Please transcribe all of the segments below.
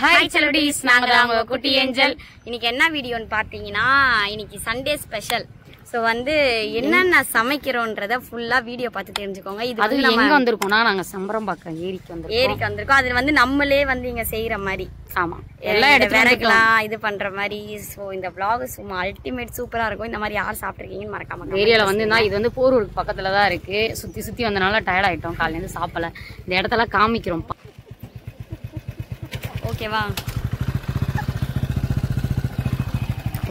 Hi செலோடிஸ், நாங்க தான் உங்க குட்டி ஏஞ்சல். இன்னைக்கு என்ன வீடியோன்னு பாத்தீங்கன்னா, இன்னைக்கு சண்டே ஸ்பெஷல். சோ வந்து என்னென்ன சமைக்கிறோன்றத ஃபுல்லா வீடியோ பார்த்து தெரிஞ்சுக்கோங்க. இது அது எங்க வந்திருக்கோம்னா, நாங்க சம்பரம்பாக்கம் ஏரிக்கு வந்திருக்கோம். அது வந்து நம்மளே வந்து இங்க செய்யற மாதிரி. ஆமா, எல்லா இடத்துலயும் இது பண்ற மாதிரி. சோ இந்த vlog சும்மா அல்டிமேட் சூப்பரா இருக்கும். இந்த மாதிரி யார் சாப்பிட்டுருக்கீங்கன்னு மறக்காம. ஏரியால வந்து இது வந்து போரூருக்கு பக்கத்துல தான் இருக்கு. சுத்தி சுத்தி வந்தனால டயர்ட் ஆயிட்டோம். காலையில இருந்து சாப்பிடல. இந்த இடத்துல காமிக்கிறோம். ஓகேவா?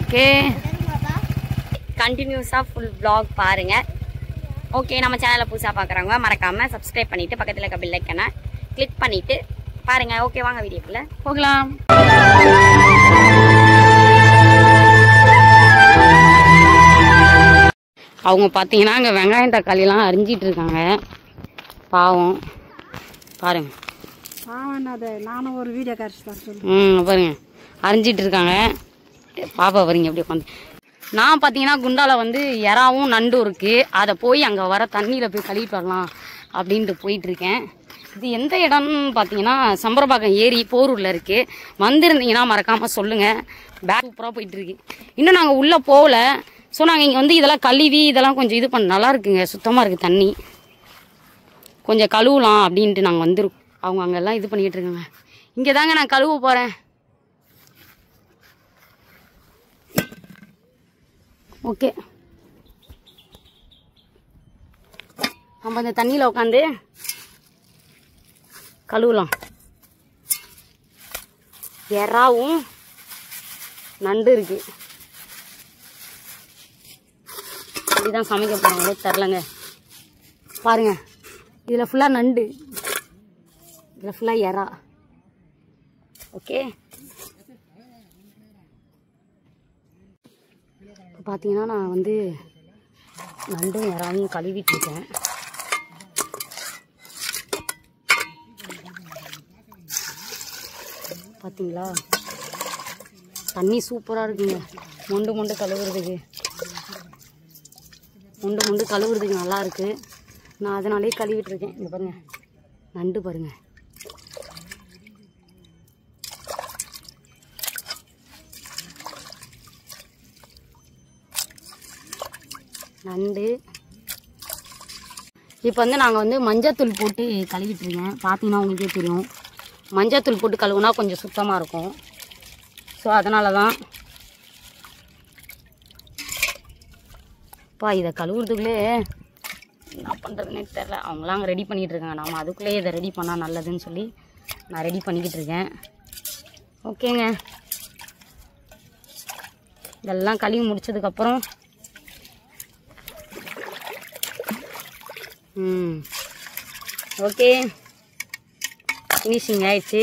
ஓகே, கண்டினியூஸா ஃபுல் vlog பாருங்க. ஓகே, நம்ம சேனலை புதுசா பாக்குறவங்க மறக்காம சப்ஸ்கிரைப் பண்ணிட்டு பக்கத்துல இருக்க பெல் ஐக்கனை கிளிக் பண்ணிட்டு பாருங்க. ஓகே, வாங்க வீடியோக்குள்ள போகலாம். அவங்க பாத்தீங்கன்னா அங்க வெங்காயம் தக்காளி எல்லாம் அரிஞ்சிட்டு இருக்காங்க. பாவம் பாருங்க. நானும் ஒரு வீடியோ காட்சி பாருங்க, அரிஞ்சிட்டு இருக்காங்க. பாப்பா வரீங்க எப்படி உட்காந்து. நான் பார்த்தீங்கன்னா குண்டால வந்து எறாவும் நண்டும் இருக்கு. அதை போய் அங்கே வர தண்ணியில் போய் கழுவிட்டு வரலாம் அப்படின்ட்டு போயிட்டு இருக்கேன். இது எந்த இடம்னு பார்த்தீங்கன்னா சம்பரம்பாக்கம் ஏரி போரூரில் இருக்கு. வந்திருந்தீங்கன்னா மறக்காம சொல்லுங்க. பேக் சூப்பராக போயிட்டு இருக்கு. இன்னும் நாங்கள் உள்ளே போகல. ஸோ நாங்கள் இங்கே வந்து இதெல்லாம் கழுவி இதெல்லாம் கொஞ்சம் இது பண்ண நல்லா இருக்குங்க. சுத்தமாக இருக்குது தண்ணி. கொஞ்சம் கழுவலாம் அப்படின்ட்டு நாங்கள் வந்துருக்கோம். அவங்க அங்கெல்லாம் இது பண்ணிக்கிட்டு இருக்காங்க. இங்கே தாங்க நான் கழுவ போகிறேன். ஓகே, நம்ம இந்த தண்ணியில் உட்காந்து கழுவலாம். எறாவும் நண்டு இருக்கு. இப்படிதான் சமைக்க போறாங்களோ தெரிலங்க. பாருங்க, இதில் ஃபுல்லாக நண்டு, இதில் ஃபுல்லாக எறா. ஓகே, பார்த்தீங்கன்னா நான் வந்து நண்டும் எறாவையும் கழுவிட்டு இருக்கேன். பார்த்தீங்களா, தண்ணி சூப்பராக இருக்குங்க. மொண்டு கழுவுறதுக்கு நல்லா இருக்கு. நான் அதனாலே கழுவிட்டு இருக்கேன். இங்கே பாருங்க, நண்டு பாருங்க. நண்டு இப்போ வந்து நாங்கள் வந்து மஞ்சத்தூள் போட்டு கழுவிட்டு இருக்கேன். பார்த்தீங்கன்னா உங்களுக்கே தெரியும், மஞ்சத்தூள் போட்டு கழுவுனா கொஞ்சம் சுத்தமாக இருக்கும். ஸோ அதனால தான் இதை கழுவுறதுக்குள்ளே என்ன பண்ணுறதுன்னே தெரில. அவங்களாம் அங்கே ரெடி பண்ணிகிட்டு இருக்காங்க. நாம் அதுக்குள்ளேயே இதை ரெடி பண்ணால் நல்லதுன்னு சொல்லி நான் ரெடி பண்ணிக்கிட்டு இருக்கேன். ஓகேங்க, இதெல்லாம் கழுவி முடிச்சதுக்கப்புறம் ஓகே ஃபினிஷிங் ஆயிடுச்சு.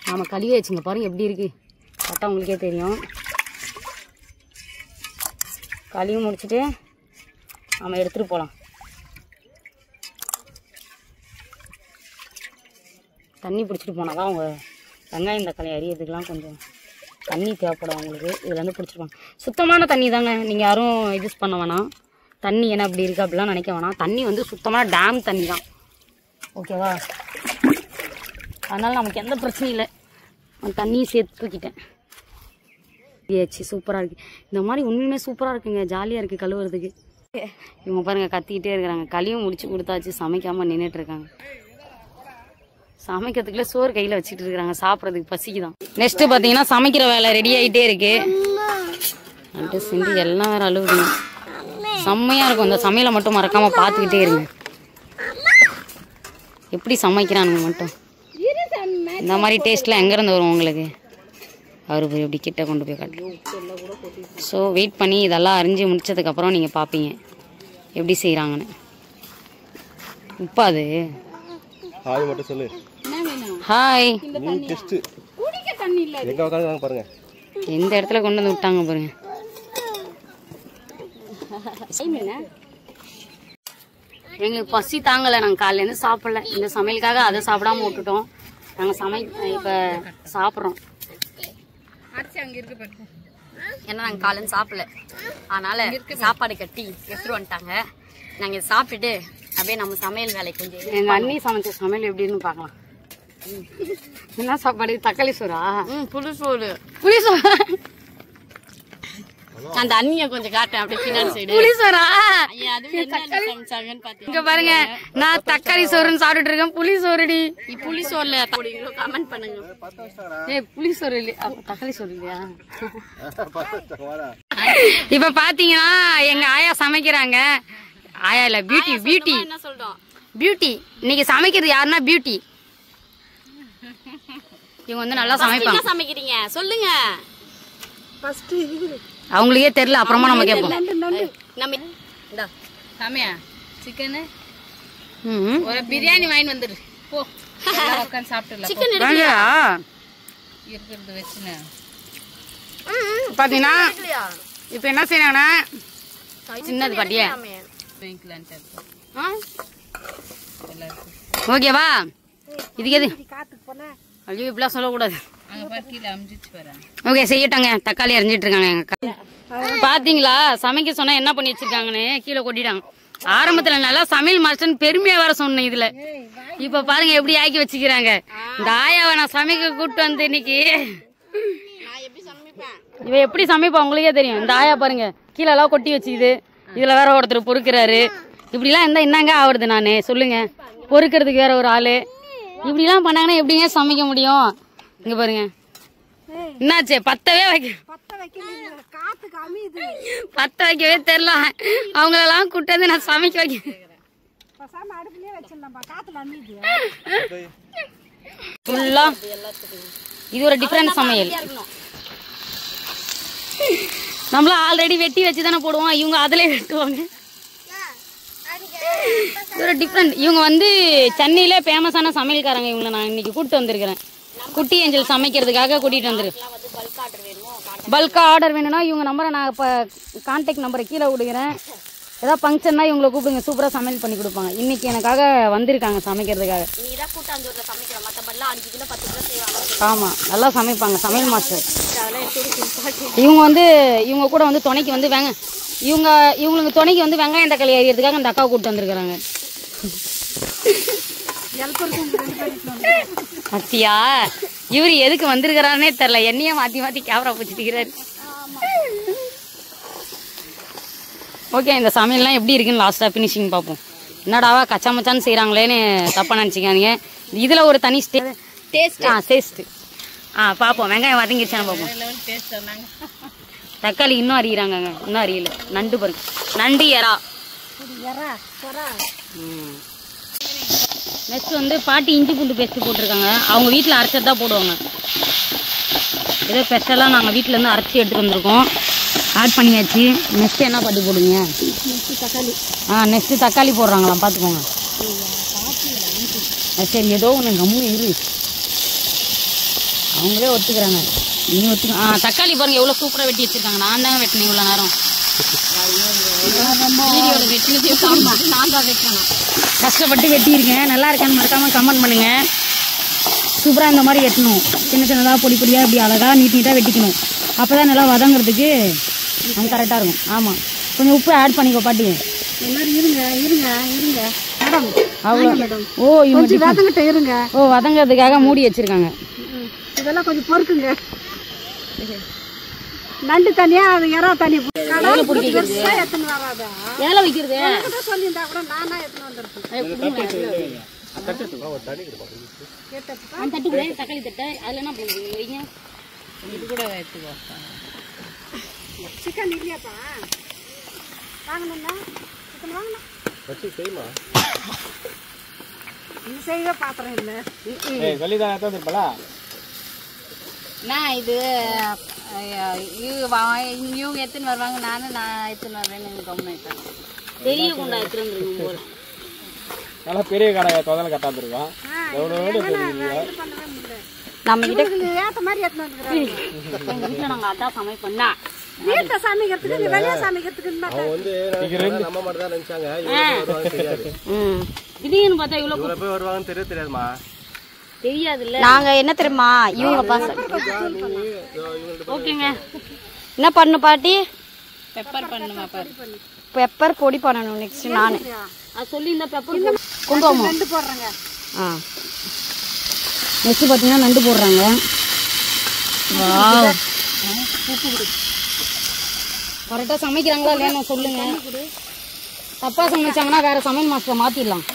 நாம் கழுவி வச்சுங்க. பாருங்கள் எப்படி இருக்குது. கரெக்டாக உங்களுக்கே தெரியும். கழுவி முடிச்சுட்டு நம்ம எடுத்துகிட்டு போகலாம். தண்ணி பிடிச்சிட்டு போனால் தான் அவங்க வெங்காயம் தக்காளி அரியறதுக்கெலாம் கொஞ்சம் தண்ணி தேவைப்படும் அவங்களுக்கு. இதில் வந்து பிடிச்சிருப்பாங்க. சுத்தமான தண்ணி தாங்க, நீங்கள் யாரும் யூஸ் பண்ண வேணாம். தண்ணி என்ன அப்படி இருக்குது அப்படிலாம் நினைக்க வேணாம். தண்ணி வந்து சுத்தமான டேம் தண்ணி தான். ஓகேவா? அதனால் நமக்கு எந்த பிரச்சனையும் இல்லை. நான் தண்ணியும் சேர்த்து தூக்கிட்டேன். சூப்பராக இருக்குது. இந்த மாதிரி உண்மையுமே சூப்பராக இருக்குங்க. ஜாலியாக இருக்குது கழுவுறதுக்கு. இவங்க பாருங்கள் கத்திக்கிட்டே இருக்கிறாங்க. கழுவி முடிச்சு கொடுத்தாச்சு, சமைக்காமல் நின்றுட்டு இருக்காங்க. சமைக்கிறதுக்குள்ளே சோறு கையில் வச்சுட்டு இருக்கிறாங்க. சாப்பிட்றதுக்கு பசிக்குதான். நெக்ஸ்ட்டு பார்த்தீங்கன்னா சமைக்கிற வேலை ரெடி ஆகிட்டே இருக்கு. வந்துட்டு சிந்தி எல்லாம் வேறு அழுவுதுங்க. செம்மையாக இருக்கும். அந்த சமையலை மட்டும் மறக்காமல் பார்த்துக்கிட்டே இருங்க. எப்படி சமைக்கிறானுங்க மட்டும். இந்த மாதிரி டேஸ்ட்லாம் எங்கேருந்து வரும் உங்களுக்கு? அவர் போய் எப்படி கிட்ட கொண்டு போய் காட்டு. ஸோ வெயிட் பண்ணி இதெல்லாம் அரிஞ்சு முடிச்சதுக்கப்புறம் நீங்கள் பார்ப்பீங்க எப்படி செய்கிறாங்கன்னு. உப்பா அது? ஹாய் மட்டும் சொல்லு. ஹாய். பாருங்க எந்த இடத்துல கொண்டு வந்து விட்டாங்க பாருங்க. எங்களுக்கு பசி தாங்கலை. நாங்கள் காலையிலேருந்து சாப்பிடல. இந்த சமையலுக்காக அதை சாப்பிடாம விட்டுட்டோம். நாங்கள் இப்போ சாப்பிட்றோம். ஏன்னா நாங்கள் காலையில் சாப்பிடல. அதனால சாப்பாடு கட்டி எடுத்துட்டு வந்துட்டாங்க. நாங்கள் சாப்பிட்டுட்டு அப்படியே நம்ம சமையல் வேலை கொஞ்சம் எங்கள் அண்ணி சமைச்ச சமையல் எப்படின்னு பார்க்கலாம். என்ன சாப்பாடு? தக்காளி சோறா? புளிசோறு. புளிசோறா? அந்த அண்ணிய கொஞ்சம் காட்டேன் அப்படியே பின்னாடி சைடு. புளிசோறா? சமைச்சாங்கன்னு பாத்தீங்க. இங்க பாருங்க, நான் தக்காளி சோறுன்னு சாப்பிட்டுட்டு இருக்கேன். புளிசோறுடி. புளிசோறுல கமெண்ட் பண்ணுங்க. புளிசோறு இல்லையா? தக்காளி சோறு இல்லையா? இப்ப பாத்தீங்கன்னா எங்க ஆயா சமைக்கிறாங்க. ஆயா இல்ல, பியூட்டி. பியூட்டி என்ன சொல்றோம்? பியூட்டி. இன்னைக்கு சமைக்கிறது யாருன்னா பியூட்டி. இவங்க வந்து நல்லா சமைப்பாங்க. என்ன சமைக்கிறீங்க சொல்லுங்க. அவங்களுக்கே தெரியல, அப்புறமா நம்ம கேட்போம். நம்ம சாமியா சிக்கன் ஒரு பிரியாணி வாங்கி வந்துரு போ. உட்காந்து சாப்பிட்டுலாம் சிக்கன் இருக்கிறது வச்சுன்னு பாத்தீங்கன்னா இப்ப என்ன செய்யறாங்கன்னா சின்னது பாட்டியா ஓகேவா? இதுக்கு எது ஐயோ இப்படிலாம் சொல்லக்கூடாது. ஓகே செய்யட்டாங்க. தக்காளி அரைஞ்சிட்டு இருக்காங்க எங்க அக்கா. பாத்தீங்களா சமைக்க சொன்னா என்ன பண்ணி வச்சிருக்காங்கன்னு கீழே கொட்டிட்டாங்க. ஆரம்பத்துல நல்லா சமையல் மாஸ்டர்னு பெருமையா வேற சொன்னேன். இதுல இப்ப பாருங்க எப்படி ஆக்கி வச்சுக்கிறாங்க. இந்த ஆயாவை நான் சமைக்க கூப்பிட்டு வந்து இன்னைக்கு இவ எப்படி சமைப்பா உங்களுக்கே தெரியும். இந்த ஆயா பாருங்க கீழே எல்லாம் கொட்டி வச்சுக்குது. இதுல வேற ஒருத்தர் பொறுக்கிறாரு. இப்படி எல்லாம் இருந்தா என்னங்க ஆகுறது? நானு சொல்லுங்க, பொறுக்கிறதுக்கு வேற ஒரு ஆளு. இப்படி எல்லாம் பண்ணாங்கன்னா எப்படிங்க சமைக்க முடியும்? இங்க பாருங்க என்னாச்சு, பத்தவே வைக்கவே தெரியல. அவங்களெல்லாம் கூட்டு வந்து நான் சமைக்க வைக்க ஃபுல்லா. இது ஒரு டிஃபரெண்ட் சமையல். நம்மள ஆல்ரெடி வெட்டி வச்சுதானே போடுவோம், இவங்க அதிலே வெட்டுவாங்க. ஒரு டிஃப்ரெண்ட். இவங்க வந்து சென்னையில ஃபேமஸான சமையல்காரங்க. இவங்களை நான் இன்னைக்கு கூப்பிட்டு வந்திருக்கிறேன். குட்டி ஏஞ்சல் சமைக்கிறதுக்காக கூட்டிட்டு வந்துருக்கேன். பல்கா ஆர்டர் வேணும்னா இவங்க நம்பரை நான் இப்போ கான்டாக்ட் நம்பரை கீழே விடுகிறேன். ஏதாவது ஃபங்க்ஷன்னா இவங்களை கூப்பிடுங்க, சூப்பராக சமையல் பண்ணி கொடுப்பாங்க. இன்னைக்கு எனக்காக வந்திருக்காங்க சமைக்கிறதுக்காக. ஆமாம் நல்லா சமைப்பாங்க, சமையல் மாஸ்டர். இவங்க வந்து இவங்க கூட வந்து துணைக்கு வந்து இவங்களுக்கு துணைக்கு வந்து வெங்காயம் தக்காளி அறியறதுக்காக அந்த அக்காவை கூப்பிட்டு வந்திருக்கிறாங்க. அத்தியா இவரு எதுக்கு வந்திருக்கிறாருன்னே தெரியல. என்னையே மாத்தி மாத்தி கேமரா பிடிச்சிக்கிறாரு. ஓகே இந்த சமையல்லாம் எப்படி இருக்குன்னு லாஸ்டா பினிஷிங் பார்ப்போம். என்னடாவா கச்சா மச்சான்னு செய்யறாங்களேன்னு தப்பா நினைச்சிக்காதீங்க. இதுல ஒரு தனி டேஸ்ட். பார்ப்போம். வெங்காயம் வதங்கிருச்சான்னு பார்ப்போம். தக்காளி இன்னும் அறியிறாங்க, இன்னும் அறியல. நண்டு பாருங்க, நண்டு எறா. நெக்ஸ்ட் வந்து பாட்டி இஞ்சி பூண்டு பேஸ்ட் போட்டிருக்காங்க. அவங்க வீட்டில் அரைச்சது தான் போடுவாங்க. ஏதோ ஸ்பெஷலாக நாங்கள் வீட்டிலேருந்து அரைச்சி எடுத்துகிட்டு வந்திருக்கோம். ஆட் பண்ணியாச்சு. நெக்ஸ்ட் என்ன பாட்டி போடுங்க? நெக்ஸ்ட்டு தக்காளி போடுறாங்களாம், பார்த்துக்கோங்க. சரி ஏதோ ஒன்று கம்முன்னு இரு, அவங்களே ஒத்துக்கிறாங்க. நீ ஒத்துக்க. தக்காளி பாருங்க எவ்வளோ சூப்பராக வெட்டி வச்சிருக்காங்க. நான் தாங்க வெட்டினேன் இவ்வளோ நேரம். நான் தான் வெட்டணும், கஷ்டப்பட்டு வெட்டியிருக்கேன். நல்லா இருக்கான்னு மறக்காம கமெண்ட் பண்ணுங்க. சூப்பராக இந்த மாதிரி வெட்டணும். சின்ன சின்னதாக பொடி பொடியாக இப்படி அழகாக நீட்டாக வெட்டிக்கணும். அப்போ தான் நல்லா வதங்குறதுக்கு அது கரெக்டாக இருக்கும். ஆமாம் கொஞ்சம் உப்பு ஆட் பண்ணிக்கோ பாட்டி. அவ்வளோ. ஓ இவங்க வதங்கிறதுக்காக மூடி வச்சிருக்காங்க. இதெல்லாம் கொஞ்சம் பொறுக்குங்க. நண்டு தனியா, அது எறா தனி. எதில் வைக்கிறது சொல்லியிருந்தா கூட நானா எடுத்துன்னு வந்திருப்பேன். தக்காளி தட்டை அதில் என்ன பண்ணுறீங்க? இது கூட எடுத்துக்கோ. சிக்கன் இல்லையாப்பா? வாங்கணும்னா சிக்கன் வாங்கணும். இது செய்ய பாத்திரம் இல்லை. நான் இது இவங்க எடுத்துன்னு வருவாங்க, நான் எடுத்துன்னு வரேன்னு கவனிட்டேன். பெரிய குண்டா எடுத்துட்டு வந்துருக்கும் போல. நல்லா பெரிய கடை தொதல் கட்டாந்துருக்கோம். நம்ம கிட்ட ஏத்த மாதிரி எடுத்துன்னு வந்துருக்காங்க. எங்க வீட்டுல நாங்க அதான் சமைப்போம்னா வீட்டை சமைக்கிறதுக்கு வெளியே சமைக்கிறதுக்கு நம்ம மட்டும் தான் நினைச்சாங்க. திடீர்னு பார்த்தா இவ்வளவு போய் வருவாங்கன்னு தெரியாதுமா. தெரியாதுல்ல. நாங்க என்ன தெரியுமா இவங்க ஓகேங்க. என்ன பண்ணு பாட்டி? பெப்பர் பண்ணுமா பாரு. பெப்பர் பொடி பண்ணணும் நெக்ஸ்ட். நானு அது சொல்லி இந்த பெப்பர் கொண்டு வாமா. ரெண்டு போடுறேங்க. நெக்ஸ்ட் பார்த்தீங்கன்னா நண்டு போடுறாங்க. வாவ், கரெக்டாக சமைக்கிறாங்களா இல்லையா சொல்லுங்க. தப்பாக சமைச்சாங்கன்னா வேற சமையல் மாஸ்டரை மாற்றிடலாம்.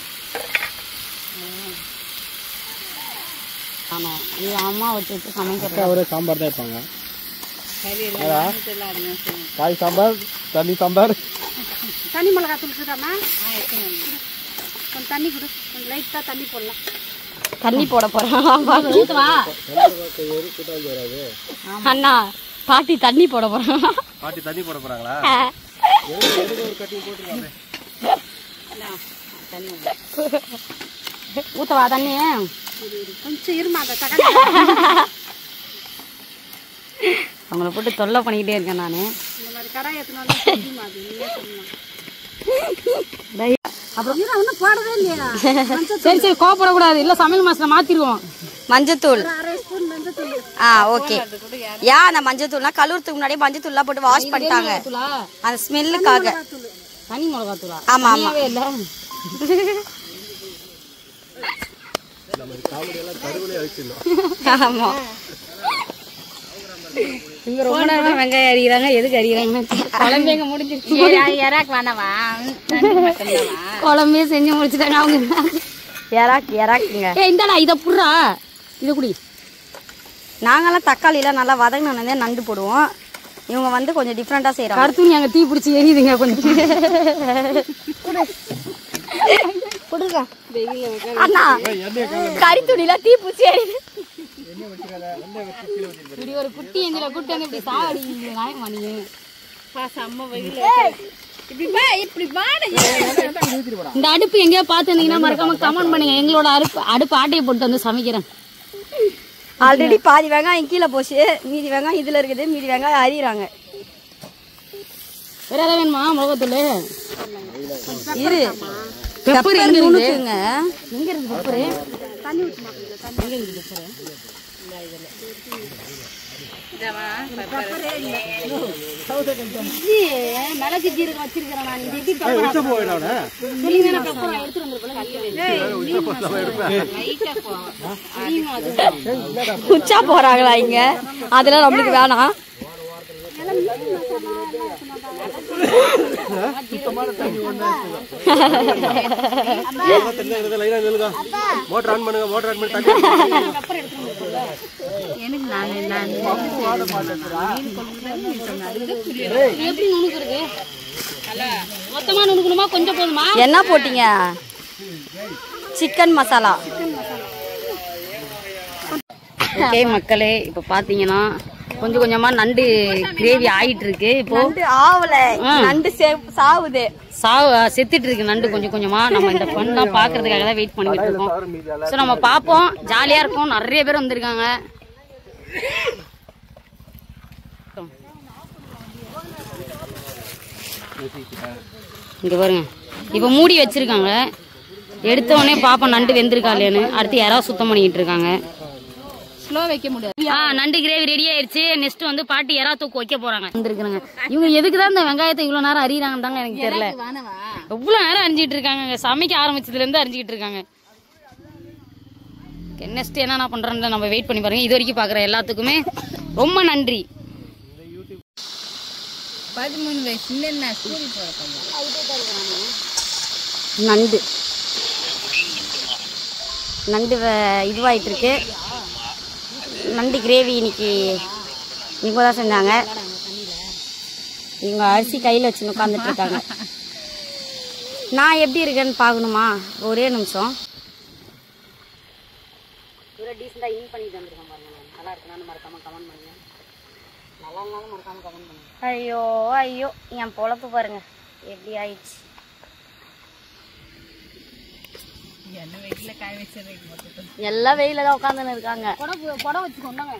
ஆமாம், இது அம்மா வச்சு சமைக்கிறத ஒரு சாம்பார் தான் வைப்பாங்க. காய் சாம்பார், தண்ணி சாம்பார். தண்ணி மிளகா தூள் இருக்குதாம்மா? கொஞ்சம் தண்ணி கொடு, கொஞ்சம் லைட்டாக தண்ணி போடலாம். தண்ணி போட போறான். அண்ணா பாட்டி தண்ணி போட போறான். பாட்டி தண்ணி போட போறாங்களா? ஊத்தவா தண்ணி? கொஞ்சம் இருமா, அந்த தக்காளி அவங்கள போட்டு தொல்லை பண்ணிக்கிட்டே இருக்கேன் நான். இந்த மாதிரி கடாய் ஏற்றணும் தெரியுமா? அது நீயே சொல்லணும். அப்புறம் ஒன்றும் போடவே இல்லையா? சரி சரி, கோவப்படக்கூடாது. இல்லை சமையல் மாஸ்டர் மாற்றிடுவோம். மஞ்சத்தூள். அரை ஸ்பூன் மஞ்சத்தூள். ஓகே. ஏன் அந்த மஞ்சத்தூள்னா கழுவுறதுக்கு முன்னாடியே மஞ்சத்தூள்லாம் போட்டு வாஷ் பண்ணிட்டாங்க அந்த ஸ்மெல்லுக்காக. தனி மிளகாத்தூளா? ஆமா ஆமா. இல்லை ஆமா. இங்க ரொம்ப நேரம் வெங்காயம் அரிக்கிறாங்க. எதுக்கு அரிக்கிறாங்க? குழம்பு எங்க முடிஞ்சிருச்சு. குழம்பே செஞ்சு முடிச்சுட்டாங்க அவங்க. இறாக்குங்க. இந்தாடா இதை புடுறா, இதை குடி. நாங்கெல்லாம் தக்காளிலாம் நல்லா வதங்கினே நண்டு போடுவோம். இவங்க வந்து கொஞ்சம் டிஃப்ரெண்டா செய்யறாங்க. கருத்து அங்க தீ பிடிச்சி எரியுதுங்க கொஞ்சம். அண்ணா கறி துணில தீ பிடிச்சி எரியுது. இப்படி ஒரு குட்டி எங்களை கூட்டு வந்து இப்படி சாவடி நாயமா நீ. இந்த அடுப்பு எங்கேயா பார்த்துருந்தீங்கன்னா மறக்காம கமெண்ட் பண்ணுங்க. எங்களோட அடுப்பு ஆட்டையை போட்டு வந்து சமைக்கிறேன். ஆல்ரெடி பாதி வெங்காயம் கீழே போச்சு, மீதி வெங்காயம் இதுல இருக்குது, மீதி வெங்காயம் அரியிறாங்க. வேற ஏதாவது வேணுமா? மிளகாத்தூள் இரு. பெப்பர் எங்க இருக்குங்க? எங்க இருக்கு பெப்பர்? தண்ணி ஊற்றுமா? எங்க இருக்கு பெப்பர்? மிளகு ஜீரகம் வச்சிருக்கிறேன் நான். குச்சா போறாங்களா இங்க? அதெல்லாம் நம்மளுக்கு வேணாம். மோட்டர் ஆன் பண்ணுங்க, மோட்டர் ஆன் பண்ணி எப்படி நுணுக்குறது? மொத்தமா நுணுக்கணுமா கொஞ்சம் போதுமா? என்ன போட்டீங்க? சிக்கன் மசாலா. ஓகே மக்களே, இப்போ பார்த்தீங்கன்னா கொஞ்சம் கொஞ்சமா நண்டு கிரேவி ஆயிட்டு இருக்கு. இப்போ நண்டு ஆவல, நண்டு சாவுது, செத்துட்டு இருக்கு நண்டு கொஞ்சம் கொஞ்சமா. நம்ம இந்த பண்ணலாம் பாக்குறதுக்காக தான் வெயிட் பண்ணிட்டு இருக்கோம். ஸோ நம்ம பார்ப்போம், ஜாலியா இருக்கும். நிறைய பேர் வந்திருக்காங்க. இங்க பாருங்க, இப்போ மூடி வச்சிருக்காங்க. எடுத்த உடனே பாப்போம் நண்டு வெந்திருக்கா இல்லையான்னு. அடுத்து யாராவது சுத்தம் பண்ணிட்டு இருக்காங்க. ஸ்லோ வைக்க முடியாது. நண்டு கிரேவி ரெடி ஆயிடுச்சு. நெக்ஸ்ட் வந்து பாட்டி எறா தூக்கு வைக்க போறாங்க. வந்திருக்காங்க. இவங்க எதுக்குதான் இந்த வெங்காயத்தை இவ்வளவு நேரம் அறியறாங்கன்னு தாங்க எனக்கு தெரியல. எவ்வளவு நேரம் அறிஞ்சிட்டு இருக்காங்க, சமைக்க ஆரம்பிச்சதுல இருந்து அறிஞ்சிட்டு இருக்காங்க. நெக்ஸ்ட் என்ன பண்றேன்னு நம்ம வெயிட் பண்ணி பாருங்க. இது வரைக்கும் பாக்குற எல்லாத்துக்குமே ரொம்ப நன்றி. 13 வயசு நண்டு நண்டு இதுவாயிட்டு இருக்கு. நண்டு கிரேவி இன்னைக்கு இவங்க தான் செஞ்சாங்க. இவங்க அரிசி கையில் வச்சுன்னு உட்காந்துட்டு இருக்காங்க. நான் எப்படி இருக்கேன்னு பார்க்கணுமா? ஒரே நிமிஷம். ஐயோ ஐயோ, என் பொழப்பு பாருங்க எப்படி ஆயிடுச்சு. எல்லாம் வெயில தான் உட்காந்துன்னு இருக்காங்க. படம் வச்சு கொண்டாங்க.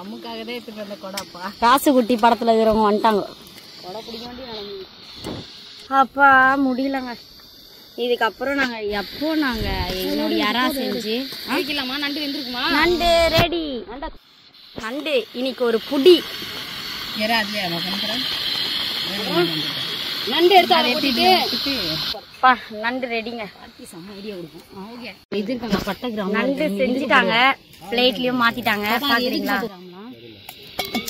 அம்முக்காகவே எடுத்துட்டு வந்த கொடாப்பா. காசு குட்டி படத்துல இருக்கிறவங்க வந்துட்டாங்க. கொடை பிடிக்க வேண்டிய நிலைமை. அப்பா முடியலங்க. இதுக்கப்புறம் நாங்க எப்போ நாங்க எங்களோட யாரா செஞ்சு வைக்கலாமா? நண்டு வெந்திருக்குமா? நண்டு ரெடி. நண்டு இன்னைக்கு ஒரு புடி. நண்டு எடுத்து அதை ஊத்திட்டு நண்டு ரெடிங்க. செம்ம ஐடியா கொடுப்போம். இது இருக்காங்க பட்டை கிராம் நண்டு செஞ்சுட்டாங்க, பிளேட்லயும் மாத்திட்டாங்க. பாக்குறீங்களா?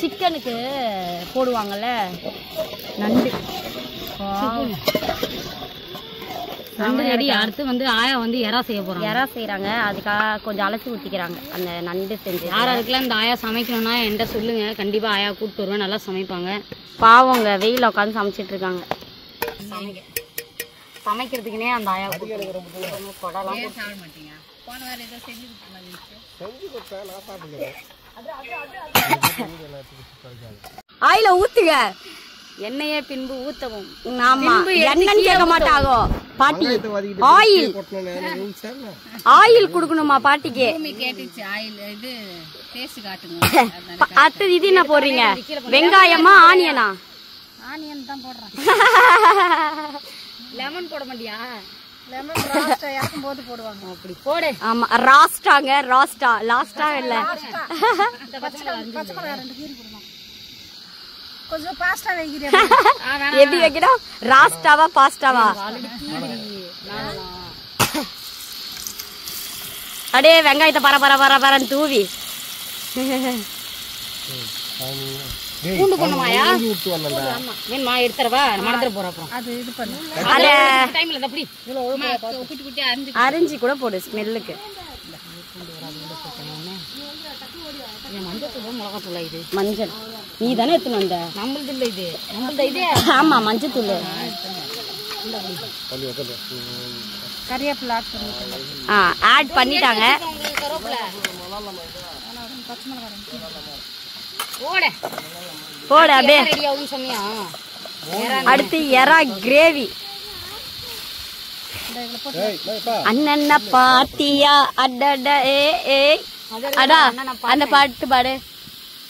சிக்கனுக்கு போடுவாங்கல்ல நண்டு. நண்டு ரெடி. அடுத்து வந்து ஆயா வந்து எறா செய்ய போறாங்க. எறா செய்யறாங்க, அதுக்காக கொஞ்சம் அலசி ஊத்திக்கிறாங்க அந்த நண்டு செஞ்சு. யாராருக்குலாம் இந்த ஆயா சமைக்கணும்னா என்கிட்ட சொல்லுங்க, கண்டிப்பா ஆயா கூப்பிட்டு வருவேன், நல்லா சமைப்பாங்க. பாவங்க வெயில உட்காந்து சமைச்சிட்டு இருக்காங்க. சமைக்கிறதுக்குனே அந்த ஆயா ஆயில ஊத்துங்க, எண்ணெயே பின்பு ஊத்தவும். ஆமா எண்ணெய் கேட்க மாட்டாங்க பாட்டி. ஆயில் ஆயில் குடுக்கணுமா பாட்டிக்கு? அடுத்தது இது என்ன போடுறீங்க? வெங்காயமா ஆனியனா? ஆனியன் தான் போடுறேன். லெமன் போட மாட்டியா? லெமன் ராஸ்டா இறக்கும் போது போடுவாங்க. அப்படி போடு. ஆமா ராஸ்டாங்க, ராஸ்டா லாஸ்டா இல்ல. பச்சை மிளகாய் 2 கீரை போடணும். கொஞ்சம் பாஸ்டா வைக்கிறேன். எப்படி வைக்கணும்? ராஸ்டாவா பாஸ்டாவா? அடே வெங்காயத்தை பர பர பர பரன்னு தூவி. பூண்டு பண்ணுமாயா? வேணுமா எடுத்துறவா? மறந்துட போற அப்புறம். அது இது பண்ணு. அத டைம்ல அப்படி குட்டி குட்டி அரிஞ்சு கூட போடு ஸ்மெல்லுக்கு. மஞ்சள் மிளகாத்தூள் இது மஞ்சள் நீ தானே எடுத்துன்னு வந்த? நம்மளது இல்ல இது, நம்மளது இது. ஆமா மஞ்சள் தூள். கறிவேப்பிலை ஆட் பண்ணிட்டாங்க. போடு அப்படியே. ரெடி ஆகும் சொன்னியா? அடுத்து எறா கிரேவி. அண்ணன்ன பாத்தியா அடட ஏ ஏ அடா அந்த பாட்டு பாடு.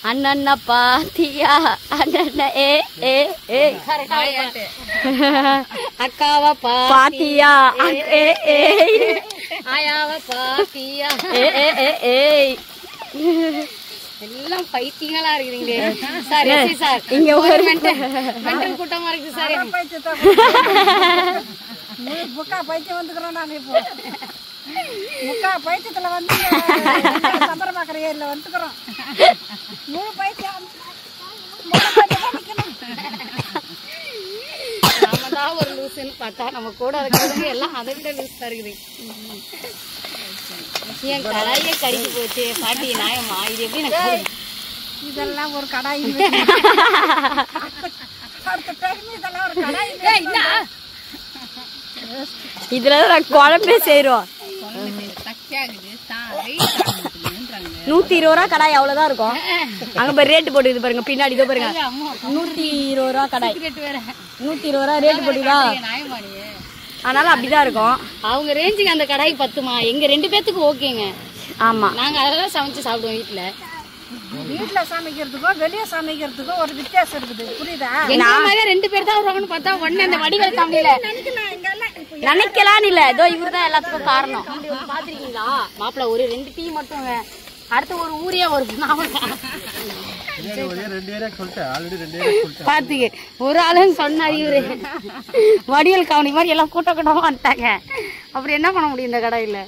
அண்ணன்ன பாத்தியா அண்ணன்ன ஏ ஏ ஏ அக்காவ பாத்தியா ஏ ஏ ஆயாவ பாத்தியா ஏ ஏ ஏ ஏ. எல்லாம் பைத்தியங்களா இருக்குதுங்களே சார். சார் இங்க ஒரு மென்டல் கூட்டமா இருக்கு சார். முக்கா பைத்தியம் வந்துக்கிறோம். நாங்க இப்போ முக்கா பைத்தியத்துல வந்து சம்பரமாக்கிற ஏரியில வந்துக்கிறோம். முழு பைத்தியம் நாம தான் ஒரு லூசுன்னு பார்த்தா நம்ம கூட இருக்கிறவங்க எல்லாம் அதை விட லூஸா இருக்குது. என் கடாயே கடிக்கு போச்சு பாட்டி நாயம்மா. இது எப்படி எனக்கு இதெல்லாம் ஒரு கடாய். இதெல்லாம் ஒரு கடாய். இதுல குழம்பே செய்யறோம். 120 ரூபா கடாய் அவ்வளவுதான் இருக்கும். அங்க போய் ரேட்டு போட்டுது பாருங்க பின்னாடி. இதோ பாருங்க 120 ரூபா கடாய். 120 ரூபா ரேட்டு போட்டுதா? அதனால அப்படிதான் இருக்கும். அவங்க ரேஞ்சுக்கு அந்த கடாய் பத்துமா? எங்க 2 பேத்துக்கு ஓகேங்க. ஆமா நாங்க அதெல்லாம் சமைச்சு சாப்பிடுவோம் வீட்டுல. வீட்டுல சமைக்கிறதுக்கும் வெளியே சமைக்கிறதுக்கும் ஒரு வித்தியாசம் இருக்குது, புரியுதா? எங்க மாதிரி 2 பேர் தான் வருவாங்கன்னு பார்த்தா உடனே அந்த வடிவேல் காமெடியில நினைக்கலாம் இல்ல. இதோ இவருதான் எல்லாத்துக்கும் காரணம். பாத்திருக்கீங்களா மாப்பிள்ள? ஒரு 2 டீ மட்டும், அடுத்து ஒரு ஊரே ஒரு பாத்துக்க. ஒரு ஆளுன்னு சொன்னாரு இவரு. வடிவேல் காமெடி மாதிரி எல்லாம் கூட்ட கூட்டமா வந்துட்டாங்க. அப்புறம் என்ன பண்ண முடியும் இந்த கடையில?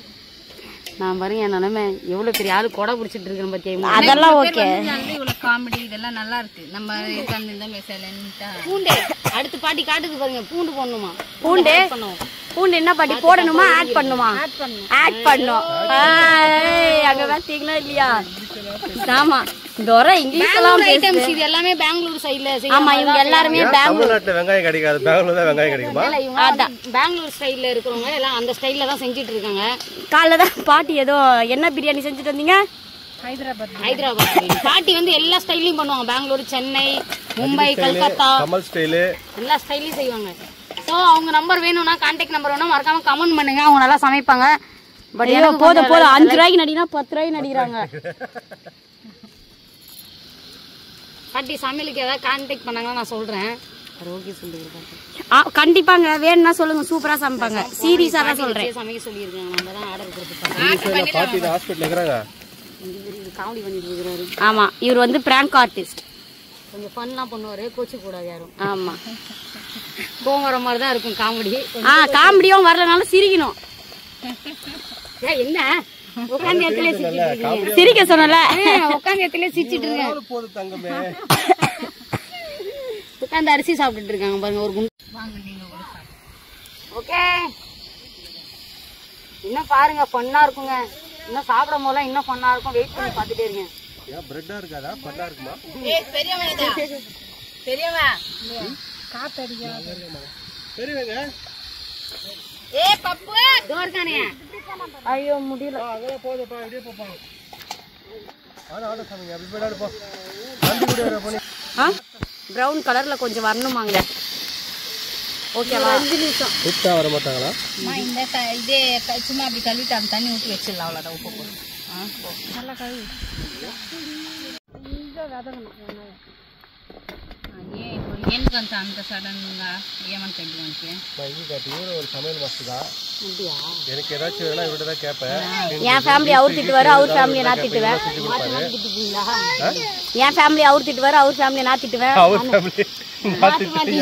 நான் பாருங்க என் நிலைமை எவ்வளவு பெரிய ஆளு கொடை புடிச்சிட்டு இருக்கேன் பாத்தியா? அதெல்லாம் ஓகே. இவ்வளவு காமெடி இதெல்லாம் நல்லா இருக்கு. நம்ம பூண்டு அடுத்து பாட்டி காட்டுக்கு பாருங்க. பூண்டு போடணுமா? பூண்டு பூண்டு என்ன பாட்டி போடணுமா? ஆட் பண்ணுமா? ஆட் பண்ணும். அங்க பாத்தீங்களா இல்லையா? ஆமா இங்கிலீஷ் எல்லாம் ஐட்டம்ஸ் இது எல்லாமே பெங்களூர் சைடுல. ஆமா இவங்க எல்லாருமே பெங்களூர். வெங்காயம் கிடைக்காது, பெங்களூர் தான் வெங்காயம் கிடைக்குமா? பெங்களூர் ஸ்டைல்ல இருக்கிறவங்க எல்லாம் அந்த ஸ்டைல்ல தான் செஞ்சுட்டு இருக்காங்க. காலைல தான் பாட்டி ஏதோ என்ன பிரியாணி செஞ்சுட்டு வந்தீங்க? ஹைதராபாத். பாட்டி வந்து எல்லா ஸ்டைலையும் பண்ணுவாங்க. பெங்களூர், சென்னை, மும்பை, கல்கத்தா எல்லா ஸ்டைலையும் செய்வாங்க. ஸோ அவங்க நம்பர் வேணும்னா, கான்டாக்ட் நம்பர் வேணும், மறக்காம கமெண்ட் பண்ணுங்க. அவங்க நல்லா சமைப்பாங்க. பட் போதும் 5 ரூபாய்க்கு நடினா 10 ரூபாய்க்கு நடிக்கிறாங்க. பாட்டி சமையலுக்கு ஏதாவது கான்டாக்ட் பண்ணாங்கன்னா நான் சொல்றேன். ஓகே சொல்லிருக்கேன். கண்டிப்பாங்க வேணும்னா சொல்லுங்க, சூப்பரா சமைப்பாங்க. சீரியஸா தான் சொல்றேன். சமைக்க சொல்லியிருக்காங்க. நம்ம தான் ஆர்டர் கொடுத்துருக்கோம். காமெடி பண்ணிட்டு இருக்கிறாரு. ஆமா இவர் வந்து பிராங்க் ஆர்டிஸ்ட். கொஞ்சம் ஃபன்லாம் பண்ணுவாரு, கோச்சு கூடாது யாரும். ஆமா கோவம் வர மாதிரி தான் இருக்கும் காமெடி. காமெடியும் வரலனாலும் சிரிக்கணும். என்ன உட்காந்து இடத்துல சிரிச்சிட்டு சிரிக்க சொன்னல, உட்காந்து இடத்துல சிரிச்சிட்டு இருக்கேன். உட்காந்து அரிசி சாப்பிட்டுட்டு இருக்காங்க பாருங்க ஒரு குண்டு. ஓகே, இன்னும் பாருங்க ஃபன்னா இருக்குங்க. இன்னும் சாப்பிடும் போதெல்லாம் இன்னும் ஃபன்னா இருக்கும். வெயிட் பண்ணி பார்த்துட்டே இருக்கேன். பிரெட்டா இருக்காதா? பட்டா இருக்குமா? பெரியவா பெரியவங்க பப்பு இருக்கானே. ஐயோ முடியல. அங்கே போதுப்பா, இப்படியே போப்பா. ஆட சாமிங்க, அப்படி போயிடாது போ. வண்டி கூட பண்ணி. ப்ரௌன் கலர்ல கொஞ்சம் வரணுமாங்க. ஓகேவா? 5 நிமிஷம் உப்பா வர மாட்டாங்களா? இந்த இதே சும்மா அப்படி கழுவிட்டு அந்த தண்ணி ஊற்றி வச்சிடலாம். அவ்வளோதான். உப்பு போடு. நல்லா கழுவி இங்கே வதங்கணும். எனக்கு அந்த சடனுங்க ஏமான் கட்டுவாங்க. ஒரு சமையல் மாஸ்டர் தான். எனக்கு ஏதாச்சும் வேணா இவர்கிட்ட தான் கேட்பேன். என் ஃபேமிலி அவர் திட்டுவாரு, அவர் ஃபேமிலியை நான் திட்டுவேன். என் ஃபேமிலி அவர் திட்டுவாரு, அவர் ஃபேமிலியை நான் திட்டுவேன். அவர் ஃபேமிலி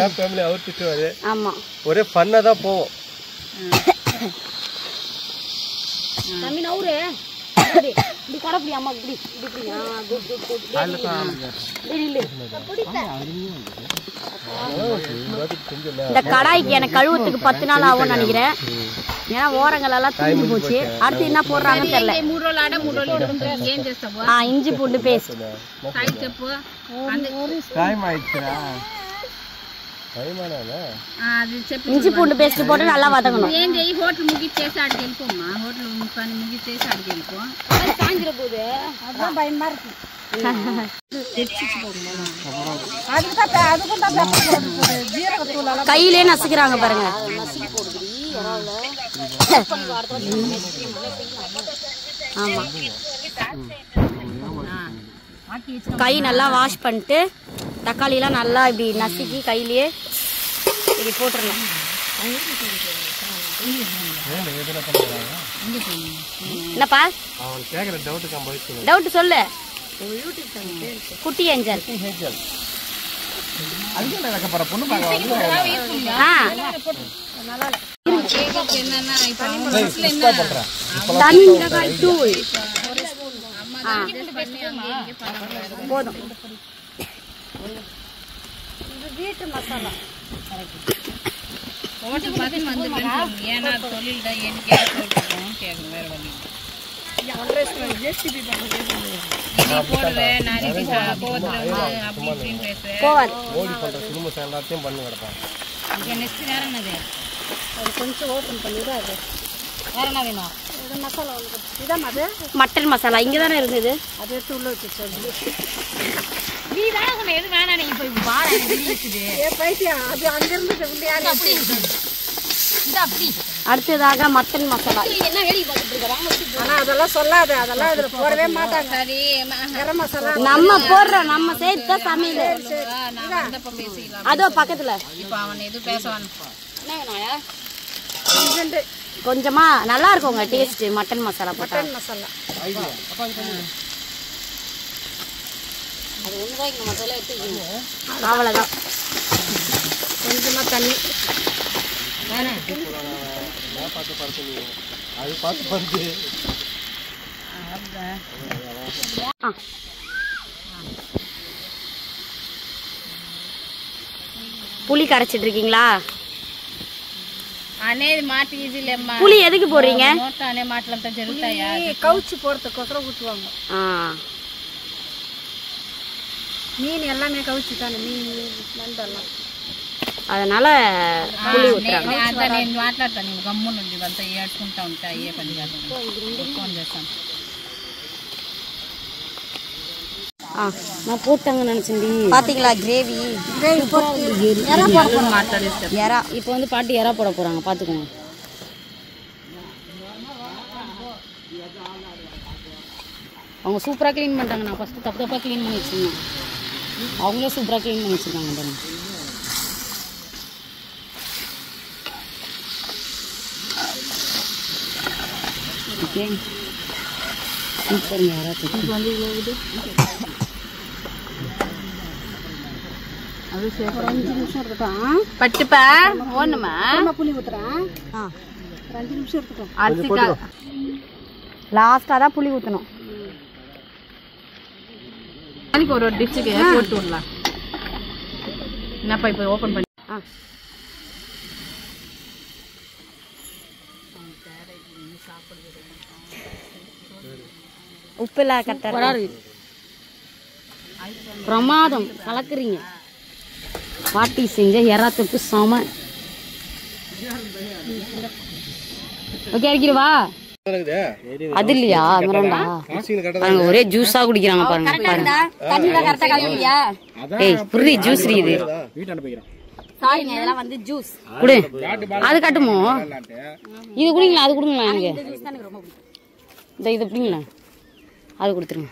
என் ஃபேமிலி அவர் திட்டுவாரு. ஆமா, ஒரே ஃபன்னா தான் போவோம். தம்பி நவுரு இப்படி கொடப்படி அம்மா இப்படி இப்படி. இந்த கடாய்க்கு எனக்கு கழுவுறதுக்கு 10 நாள் ஆகும்னு நினைக்கிறேன். ஏன்னா ஓரங்கள் எல்லாம் தூங்கி போச்சு. அடுத்து என்ன போடுறாங்கன்னு தெரியல. இஞ்சி பூண்டு பேஸ்ட் இஞ்சி பூண்டு பேஸ்ட் போட்டு நல்லா வதங்கணும். హోటల్ ముగిచ్చేసి ఆడికి వెళ్ళిపోమ్మా. హోటల్ పని ముగిచ్చేసి ఆడికి వెళ్ళిపో. சாஞ்சிர போகுது, அதுதான் பயமா இருக்கு. கையிலே நசுக்கிறாங்க பாருங்க. ஆமா, கை நல்லா வாஷ் பண்ணிட்டு தக்காளி எல்லாம் நல்லா இப்படி நசுக்கி கையிலேயே இப்படி போட்டுருணும். என்னப்பா டவுட் சொல்லு. குட்டி ஏஞ்சல் தனி மிளகாய் தூள் போதும். வீட்டு மசாலா ஹோட்டல் பார்த்து வந்துட்டேன். ஏன்னா தொழில் தான் எனக்கு போட்டுருக்கோம். கேட்கும் வேற வழி போடுவேன். நான் கோவத்தில் அப்படி இப்படின்னு பேசுவேன். போவாது. மோடி பண்ற சினிமா எல்லாத்தையும் பண்ணி கிடப்பாங்க. நெக்ஸ்ட் வேற என்னது? கொஞ்சம் ஓப்பன் பண்ணிடு. அது வேற என்ன வேணும்? மசாலா ஒன்று இதான் அது மட்டன் மசாலா இங்கே தானே இருந்தது. அது எடுத்து உள்ள வச்சு நீ தானே சொன்ன எது வேணாம். நீ இப்போ பாரு இருக்குது. பைத்தியம். அது அங்கிருந்து அப்படி இது அப்படி. அடுத்ததாக மட்டன் மசாலா. என்ன வேலைக்கு பார்த்துட்டு இருக்கிறாங்க? ஆனா அதெல்லாம் சொல்லாது. அதெல்லாம் இதுல போடவே மாட்டாங்க. சரி, கரம் மசாலா நம்ம போடுறோம், நம்ம சேர்த்து சமையல். நான் வந்தப்ப பேசிக்கலாம். அதோ பக்கத்துல இப்போ அவன் எதுவும் பேசவான். என்ன வேணாயா? கொஞ்சமா நல்லா இருக்குங்க டேஸ்ட். மட்டன் மசாலா போட்டா மசாலா அது ஒண்ணுதான். இந்த மசாலா எடுத்துக்கணும், அவ்வளவுதான். கொஞ்சமா தண்ணி புளி கரைச்சிட்டு இருக்கீங்களா? అనేది మాట ఈజీలేమ్మా. புளி எதுக்கு போடுறீங்க? నోట్ అనే మాటలంతా జరుగుతాయా? கவுச்சி போறதுக்கோசரம் ஊற்றுவாங்க. மீன் எல்லாமே கவுச்சி தானே, மீன் நண்டெல்லாம். அதனால புளி ஊத்துறாங்க. నేను మాట్లాడతాను. నేను గమ్మునుండి ఇవంతా ఏడ్చుకుంటా ఉంటా. అయ్యే పని కాదు. ఫోన్ చేస్తాను. நான் போட்டாங்கன்னு நினைச்சேன். பாத்தீங்களா கிரேவி మాట్లాడేస్తారు. எறா இப்போ வந்து பாட்டி எறா போட போறாங்க, பாத்துக்கோங்க. அவங்க சூப்பரா க்ளீன் பண்ணிட்டாங்க. நான் ஃபர்ஸ்ட் தப்பு தப்பா க்ளீன் பண்ணி வச்சிருந்தேன். அவங்களே சூப்பரா க்ளீன் பண்ணி வச்சிருக்காங்க பாருங்க. Okay, super. எறா வந்து அது சரி. ஒரு 5 நிமிஷம் இருக்கட்டும். பட்டுப்பா ஒண்ணுமா அப்புறமா புளி ஊத்துறேன். ஒரு 5 நிமிஷம் இருக்கட்டும். அரிசிக்கா லாஸ்ட்டாக தான் புளி ஊற்றணும். நாளைக்கு ஒரு டிஷ்ஷுக்கு போட்டு விடலாம். என்னப்பா இப்போ ஓப்பன் பண்ணி உப்புலாம் கரெக்டாக பிரமாதம் கலக்குறீங்க. பாட்டி செஞ்ச எறாத்துக்கு சம. ஓகே அடிக்கிறவா அது இல்லையா மிரண்டா பாருங்க ஒரே ஜூஸா குடிக்கிறாங்க பாருங்க பாருங்க. தண்ணியில் கரெக்டாக கலந்துட்டியா? ஏய் புரியுது ஜூஸ் இது சாரிங்க, இதெல்லாம் வந்து ஜூஸ். குடு. அது கட்டுமோ இது குடிங்களா? அது கொடுங்களா எனக்கு. ஜூஸ் தான் எனக்கு ரொம்ப பிடிக்கும். இந்த இது பிடிங்களா? அது கொடுத்துருங்க.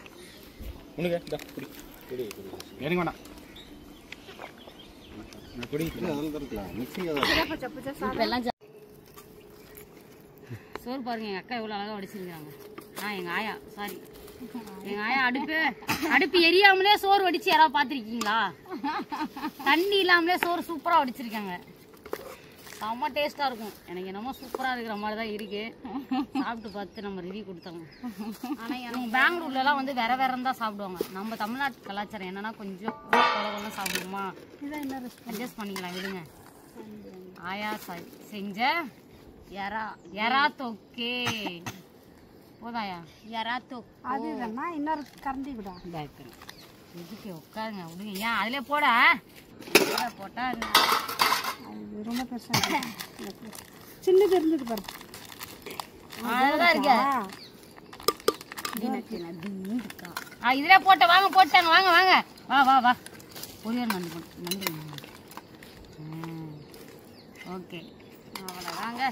சோறு பாருங்க எங்க அக்கா எவ்வளவு அழகா வடிச்சிருக்காங்க. எங்க ஆயா சாரி எங்க ஆயா அடுப்பு எரியாமலே சோறு வடிச்சு யாராவது பாத்திருக்கீங்களா? தண்ணி இல்லாமலே சோறு சூப்பரா வடிச்சிருக்காங்க. செம்ம டேஸ்டா இருக்கும். எனக்கு என்னமோ சூப்பரா இருக்கிற மாதிரி தான் இருக்கு. சாப்பிட்டு பார்த்து நம்ம ரிவ்யூ கொடுத்தாங்க. ஆனா எனக்கு பெங்களூர்ல எல்லாம் வந்து வேற வேற தான் சாப்பிடுவாங்க. நம்ம தமிழ்நாட்டு கலாச்சாரம் என்னன்னா கொஞ்சம் குழம்பெல்லாம் சாப்பிடுவோமா, அட்ஜஸ்ட் பண்ணிக்கலாம் விடுங்க. ஆயா செஞ்ச எறா தொக்கே போதாயா? எறா தொக்கு அது இல்லைன்னா இன்னொரு கரண்டி விட. இதுக்கு உட்காருங்க விடுங்க. ஏன் அதுல போட போட்டா ரொம்ப பெருசாக சின்னது இருந்தது பாரு. அழகா இருக்கு. இதுல போட்ட வாங்க போட்டாங்க. வாங்க வாங்க வா வா வா. ஒரே நண்டு நண்டு. ஓகே அவ்வளோதாங்க.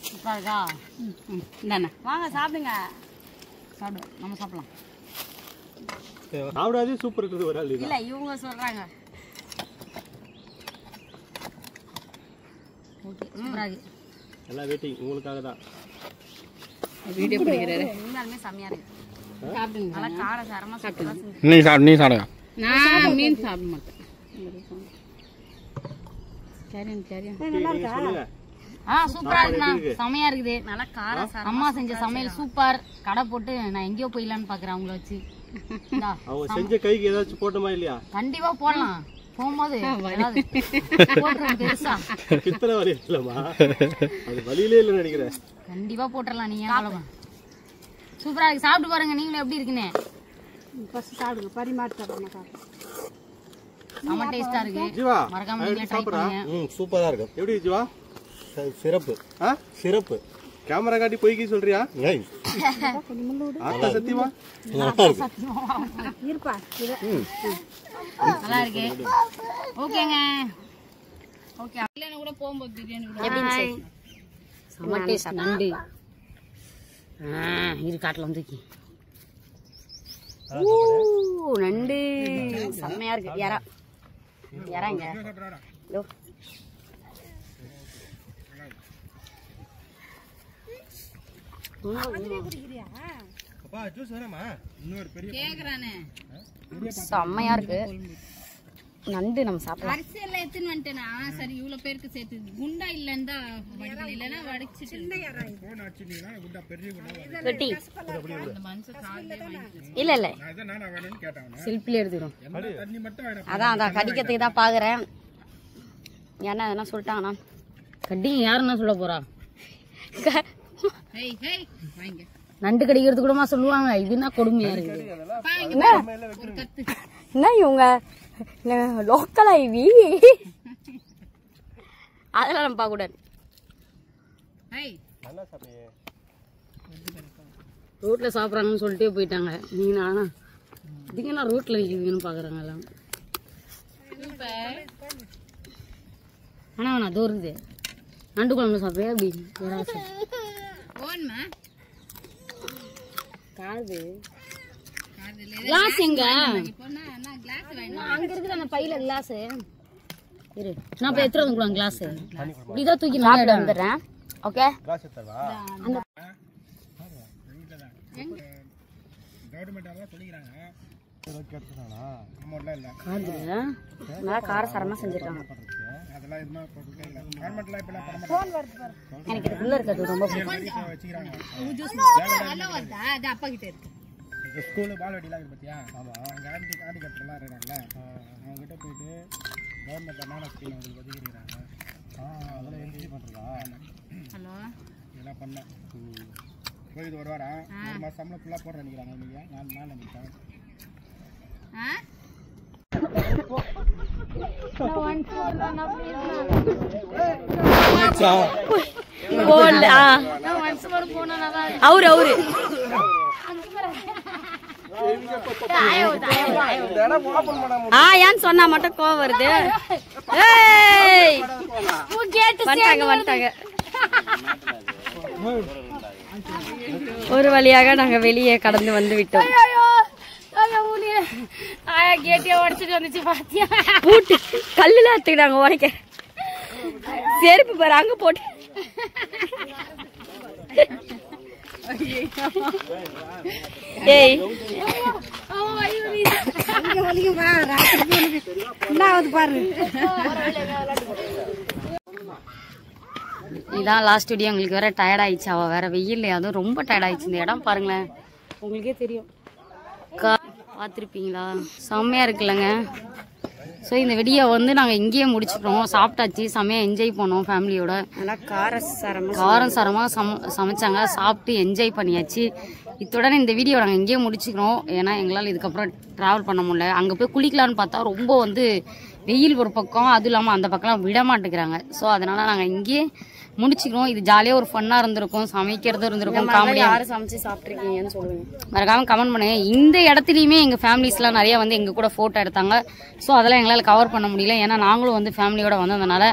சூப்பர்க்கா. இந்தாண்ணா வாங்க சாப்பிடுங்க. சாப்பிடு நம்ம சாப்பிடலாம். சாப்பிடாதே சூப்பர் இருக்குது ஒரு ஆள். இல்ல இவங்க சொல்றாங்க. ஓகே சூப்பரா இருக்கு. எல்லாம் வெயிட்டிங் உங்களுக்காக தான். வீடியோ பிடிக்கிறாரு. உண்மையாலுமே செம்மையா இருக்கு. சாப்பிடுங்க. நல்லா கார சாரமா சாப்பிடுங்க. நீ சாப்பிடுங்க. நான் மீன் சாப்பிட மாட்டேன். சரி நல்லா இருக்கா? சூப்பரா இருக்குண்ணா. செமையா இருக்குது. நல்லா கார சாரம். அம்மா செஞ்ச சமையல் சூப்பர். கடை போட்டு நான் எங்கேயோ போயிடலான்னு பாக்குறேன் அவங்கள வச்சு. அவங்க செஞ்ச கைக்கு ஏதாச்சும் போட்டோமா இல்லையா? கண்டிப்பா போடலாம். போகும்போது போட்டுருவோம் பெருசா. கித்தனை வலி இல்லமா? அது வலியிலே இல்லைன்னு நினைக்கிறேன். கண்டிப்பா போட்டுடலாம். நீங்க காலமா சூப்பரா இருக்கு. சாப்பிட்டு பாருங்க நீங்களும் எப்படி இருக்குன்னு. ஃபர்ஸ்ட் சாப்பிடுங்க. பரிமாற்றி தரேன். செம்ம டேஸ்டா இருக்கு. ஜீவா மறக்காம நீங்க ட்ரை பண்ணுங்க. சூப்பரா இருக்கு. எப்படி ஜீவா? சிறப்பு. சிறப்பு. கேமரா காட்டி போய்க்கி சொல்றியா? ஆத்தா சத்தியமா இருப்பா. நல்லா இருக்கு. ஓகேங்க. ஓகே இல்லைன்னா கூட போகும்போது பிரியாணி கூட எப்படி செம்ம டேஸ்ட். நண்டு இரு காட்டில் வந்துக்கி. நண்டு செம்மையா இருக்கு. இறாங்க செம்மையா இருக்கு. நண்டு நம்ம சாப்பிடலாம். அரிசி எல்லாம் எடுத்துன்னு வந்துட்டேனா சரி இவ்வளவு பேருக்கு சேர்த்து குண்டா இல்லன்னு தான் வடிக்கல. இல்லைன்னா வடிச்சிட்டு கட்டி இல்ல இல்ல செல்ஃபில எடுத்துக்கிறோம். அதான் கடிக்கிறதுக்கு தான் பாக்குறேன். ஏன்னா அதெல்லாம் சொல்லிட்டாங்கண்ணா கட்டி யாருன்னா சொல்ல போறா? நண்டு கடிக்கிறது கூடமா சொல்லுவாங்க. இதுனா கொடுமையா இருக்கு. என்ன இவங்க லோக்கல் ஐவி அதெல்லாம் நம்ம பார்க்க கூடாது. ரோட்ல சாப்பிட்றாங்கன்னு சொல்லிட்டே போயிட்டாங்க. நீங்க ஆனா இதுக்கு நான் ரோட்ல நிற்குதுன்னு பாக்குறாங்க எல்லாம். ஆனா அது வருது நண்டு குழம்பு சாப்பிட்றியா? அப்படி கிளாஸ் எங்க அங்க இருக்குது அந்த பையில கிளாஸ் இரு. நான் போய் எடுத்துட்டு வந்து கிளாஸ் இப்படிதான் தூக்கி நான் வந்துடுறேன். ஓகே காதுல நல்லா காரசாரமா செஞ்சிருக்காங்க. எனக்கு இதுக்குள்ள இருக்கிறது ரொம்ப அப்பா கிட்ட இருக்கு. ஸ்கூலு பால்வெட்டிலாம் இருக்கு பார்த்தியா? ஆமாம். அங்கே ஹேண்டிகேப்டெல்லாம் இருக்காங்கல்ல, அவங்ககிட்ட போயிட்டு கவர்மெண்ட் அண்ணா ஸ்கீம் அவங்களுக்கு ஒதுக்கிடுறாங்க. அதெல்லாம் என்ஜி பண்ணுறதா? ஹலோ, இதெல்லாம் பண்ணேன். போய் இது ஒரு வாரம் 1 மாதம் சம்பளம் ஃபுல்லாக போடுற நினைக்கிறாங்க. இல்லையா 4 நாள் நினைக்கிறேன். அவரு ஏன்னு சொன்னா மட்டும் கோவம் வருது. வந்துட்டாங்க. ஒரு வழியாக நாங்க வெளியே கடந்து வந்து விட்டோம். பூட்டு கல்லுல எடுத்துக்கிட்டாங்க உடைக்க. செருப்பு பாரு அங்க போட்டு. ஏய் இதான் லாஸ்ட் வீடியோ. உங்களுக்கு வேற டயர்ட் ஆயிடுச்சு. அவ வேற வெயில், அதுவும் ரொம்ப டயர்ட் ஆயிடுச்சு. இந்த இடம் பாருங்களேன், உங்களுக்கே தெரியும். பார்த்துருப்பீங்களா? செம்மையா இருக்குல்லங்க. ஸோ இந்த வீடியோ வந்து நாங்கள் இங்கேயே முடிச்சுக்கிறோம். சாப்பிட்டாச்சு, செம்மையாக என்ஜாய் பண்ணோம் ஃபேமிலியோட. நல்லா காரம் சாரமாக சமைச்சாங்க. சாப்பிட்டு என்ஜாய் பண்ணியாச்சு. இத்துடன் இந்த வீடியோ நாங்கள் இங்கேயே முடிச்சுக்கிறோம். ஏன்னா எங்களால் இதுக்கப்புறம் ட்ராவல் பண்ண முடியல. அங்கே போய் குளிக்கலான்னு பார்த்தா ரொம்ப வந்து வெயில் ஒரு பக்கம், அதுவும் இல்லாமல் அந்த பக்கம்லாம் விட மாட்டேங்கிறாங்க. ஸோ அதனால நாங்கள் இங்கேயே முடிச்சுக்கிறோம். இது ஜாலியாக ஒரு ஃபன்னாக இருந்திருக்கும், சமைக்கிறது இருந்திருக்கும், காமெடியாக. யாரும் சமைச்சு சாப்பிட்ருக்கீங்கன்னு சொல்லுங்க, மறக்காம கமெண்ட் பண்ணுங்க. இந்த இடத்துலையுமே எங்கள் ஃபேமிலிஸ்லாம் நிறையா வந்து எங்கள் கூட ஃபோட்டோ எடுத்தாங்க. ஸோ அதெல்லாம் எங்களால் கவர் பண்ண முடியல. ஏன்னா நாங்களும் வந்து ஃபேமிலியோட வந்ததுனால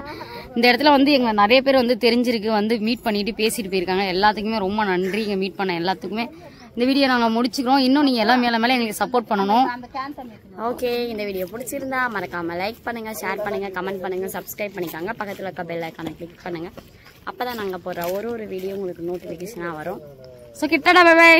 இந்த இடத்துல வந்து எங்கள் நிறைய பேர் வந்து தெரிஞ்சிருக்கு, வந்து மீட் பண்ணிட்டு பேசிட்டு போயிருக்காங்க. எல்லாத்துக்குமே ரொம்ப நன்றி. இங்கே மீட் பண்ண எல்லாத்துக்குமே. இந்த வீடியோ நாங்கள் முடிச்சுக்கிறோம். இன்னும் நீங்கள் எல்லாம் மேலே எங்களுக்கு சப்போர்ட் பண்ணணும். ஓகே, இந்த வீடியோ பிடிச்சிருந்தா மறக்காமல் லைக் பண்ணுங்கள், ஷேர் பண்ணுங்கள், கமெண்ட் பண்ணுங்கள், சப்ஸ்கிரைப் பண்ணிக்காங்க. பக்கத்தில் இருக்க பெல் ஐக்கானை கிளிக் பண்ணுங்கள். அப்போ தான் நாங்கள் போடுற ஒரு வீடியோ உங்களுக்கு நோட்டிஃபிகேஷனாக வரும். ஸோ கிட்டடா பை.